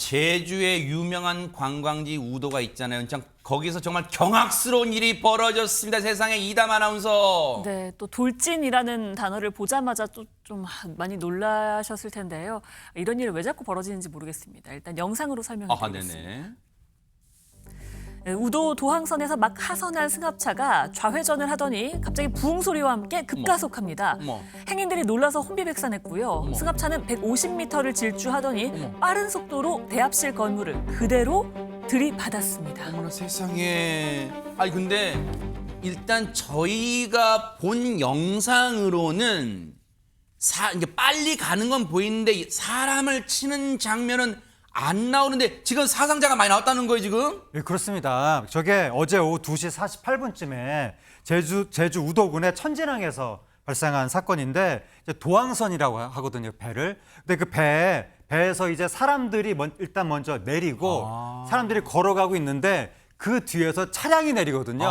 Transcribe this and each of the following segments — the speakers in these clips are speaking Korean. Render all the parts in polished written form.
제주의 유명한 관광지 우도가 있잖아요. 참 거기서 정말 경악스러운 일이 벌어졌습니다. 세상에 이담 아나운서. 네, 또 돌진이라는 단어를 보자마자 또 좀 많이 놀라셨을 텐데요. 이런 일이 왜 자꾸 벌어지는지 모르겠습니다. 일단 영상으로 설명해 드리겠습니다. 네네. 우도 도항선에서 막 하선한 승합차가 좌회전을 하더니 갑자기 부웅 소리와 함께 급가속합니다. 어머. 행인들이 놀라서 혼비백산했고요. 승합차는 150m를 질주하더니 빠른 속도로 대합실 건물을 그대로 들이받았습니다. 어머나 세상에. 아니 근데 일단 저희가 본 영상으로는 이게 빨리 가는 건 보이는데 사람을 치는 장면은 안 나오는데 지금 사상자가 많이 나왔다는 거예요, 지금? 예, 그렇습니다. 저게 어제 오후 2시 48분쯤에 제주 우도군의 천진항에서 발생한 사건인데 이제 도항선이라고 하거든요, 배를. 근데 그 배에서 이제 사람들이 일단 먼저 내리고 사람들이 걸어가고 있는데 그 뒤에서 차량이 내리거든요.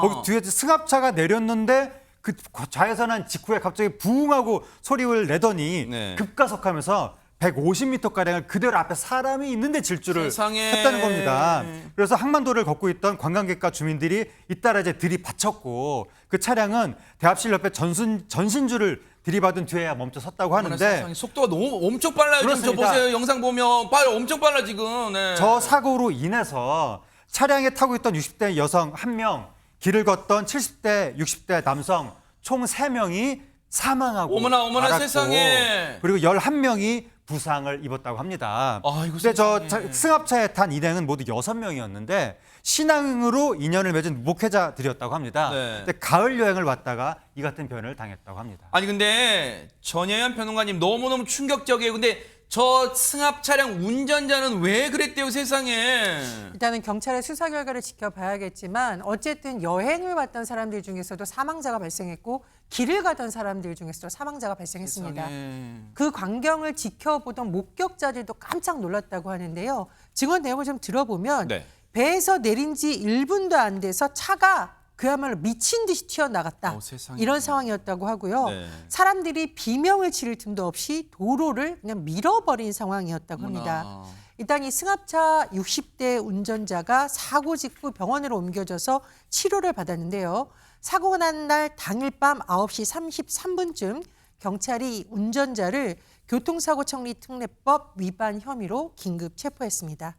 거기 뒤에 승합차가 내렸는데 그 좌회전한 직후에 갑자기 부웅하고 소리를 내더니 네. 급가속하면서 150m가량을 그대로 앞에 사람이 있는데 질주를 세상에. 했다는 겁니다. 그래서 항만도를 걷고 있던 관광객과 주민들이 잇따라 이제 들이받쳤고 그 차량은 대합실 옆에 전신줄을 들이받은 뒤에야 멈춰 섰다고 하는데 세상에. 속도가 너무 엄청 빨라요. 지금 저 그렇습니다. 보세요. 영상 보면 엄청 빨라 지금. 네. 저 사고로 인해서 차량에 타고 있던 60대 여성 1명, 길을 걷던 70대, 60대 남성 총 3명이 사망하고 어머나 말았고, 세상에. 그리고 11명이 부상을 입었다고 합니다. 아이고, 근데 저 세상에. 승합차에 탄 일행은 모두 6명이었는데 신앙으로 인연을 맺은 목회자들이었다고 합니다. 네. 근데 가을 여행을 왔다가 이 같은 변을 당했다고 합니다. 아니 근데 전혜연 평론가님 너무너무 충격적이에요. 근데 저 승합 차량 운전자는 왜 그랬대요, 세상에? 일단은 경찰의 수사 결과를 지켜봐야겠지만 어쨌든 여행을 왔던 사람들 중에서도 사망자가 발생했고 길을 가던 사람들 중에서도 사망자가 발생했습니다. 세상에. 그 광경을 지켜보던 목격자들도 깜짝 놀랐다고 하는데요. 증언 내용을 좀 들어보면 네. 배에서 내린 지 1분도 안 돼서 차가 그야말로 미친 듯이 튀어나갔다. 세상에. 이런 상황이었다고 하고요. 네. 사람들이 비명을 지를 틈도 없이 도로를 그냥 밀어버린 상황이었다고 합니다. 어머나. 일단 이 승합차 60대 운전자가 사고 직후 병원으로 옮겨져서 치료를 받았는데요. 사고가 난 날 당일 밤 9시 33분쯤 경찰이 운전자를 교통사고 처리 특례법 위반 혐의로 긴급 체포했습니다.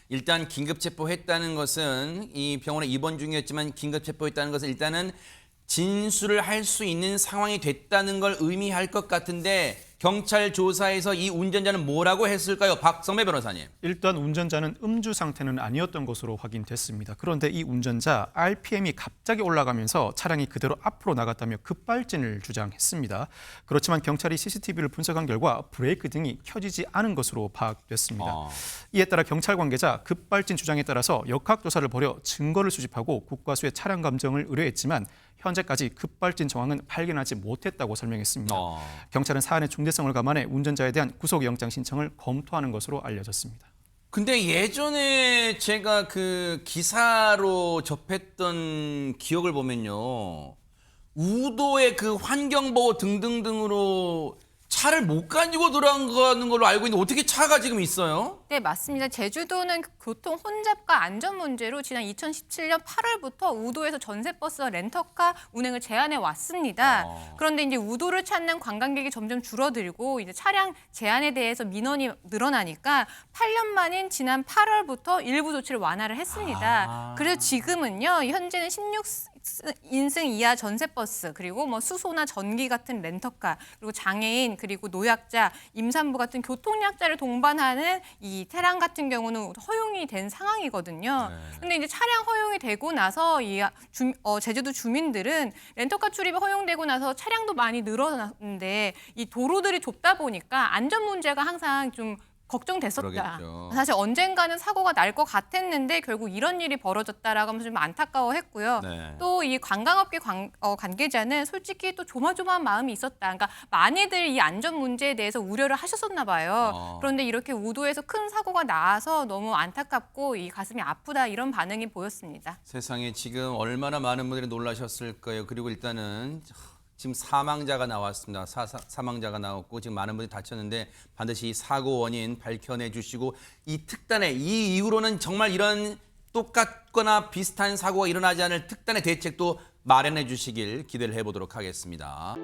일단 긴급 체포했다는 것은 이 병원에 입원 중이었지만 긴급 체포했다는 것은 일단은 진술을 할 수 있는 상황이 됐다는 걸 의미할 것 같은데 경찰 조사에서 이 운전자는 뭐라고 했을까요? 박성배 변호사님. 일단 운전자는 음주 상태는 아니었던 것으로 확인됐습니다. 그런데 이 운전자 RPM이 갑자기 올라가면서 차량이 그대로 앞으로 나갔다며 급발진을 주장했습니다. 그렇지만 경찰이 CCTV를 분석한 결과 브레이크 등이 켜지지 않은 것으로 파악됐습니다. 이에 따라 경찰 관계자 급발진 주장에 따라서 역학조사를 벌여 증거를 수집하고 국과수의 차량 감정을 의뢰했지만 현재까지 급발진 정황은 발견하지 못했다고 설명했습니다. 경찰은 사안의 중대성을 감안해 운전자에 대한 구속영장 신청을 검토하는 것으로 알려졌습니다. 근데 예전에 제가 그 기사로 접했던 기억을 보면요. 우도의 그 환경보호 등등등으로 차를 못 가지고 들어가는 걸로 알고 있는데 어떻게 차가 지금 있어요? 네, 맞습니다. 제주도는 교통 혼잡과 안전 문제로 지난 2017년 8월부터 우도에서 전세버스와 렌터카 운행을 제한해 왔습니다. 그런데 이제 우도를 찾는 관광객이 점점 줄어들고 이제 차량 제한에 대해서 민원이 늘어나니까 8년 만인 지난 8월부터 일부 조치를 완화를 했습니다. 그래서 지금은요, 현재는 16인승 이하 전세버스 그리고 뭐 수소나 전기 같은 렌터카 그리고 장애인 그리고 노약자, 임산부 같은 교통약자를 동반하는 이 차량 같은 경우는 허용이 된 상황이거든요. 근데 이제 차량 허용이 되고 나서 제주도 주민들은 렌터카 출입이 허용되고 나서 차량도 많이 늘어났는데 이 도로들이 좁다 보니까 안전 문제가 항상 좀 걱정됐었다. 그러겠죠. 사실 언젠가는 사고가 날 것 같았는데 결국 이런 일이 벌어졌다라고 하면서 좀 안타까워했고요. 네. 또 이 관광업계 관계자는 솔직히 또 조마조마한 마음이 있었다. 그러니까 많이들 이 안전 문제에 대해서 우려를 하셨었나 봐요. 그런데 이렇게 우도에서 큰 사고가 나서 너무 안타깝고 이 가슴이 아프다 이런 반응이 보였습니다. 세상에 지금 얼마나 많은 분들이 놀라셨을 거예요. 그리고 일단은 지금 사망자가 나왔습니다. 사망자가 나왔고 지금 많은 분들이 다쳤는데 반드시 이 사고 원인 밝혀내 주시고 이 특단의 이 이후로는 정말 이런 똑같거나 비슷한 사고가 일어나지 않을 특단의 대책도 마련해 주시길 기대를 해보도록 하겠습니다.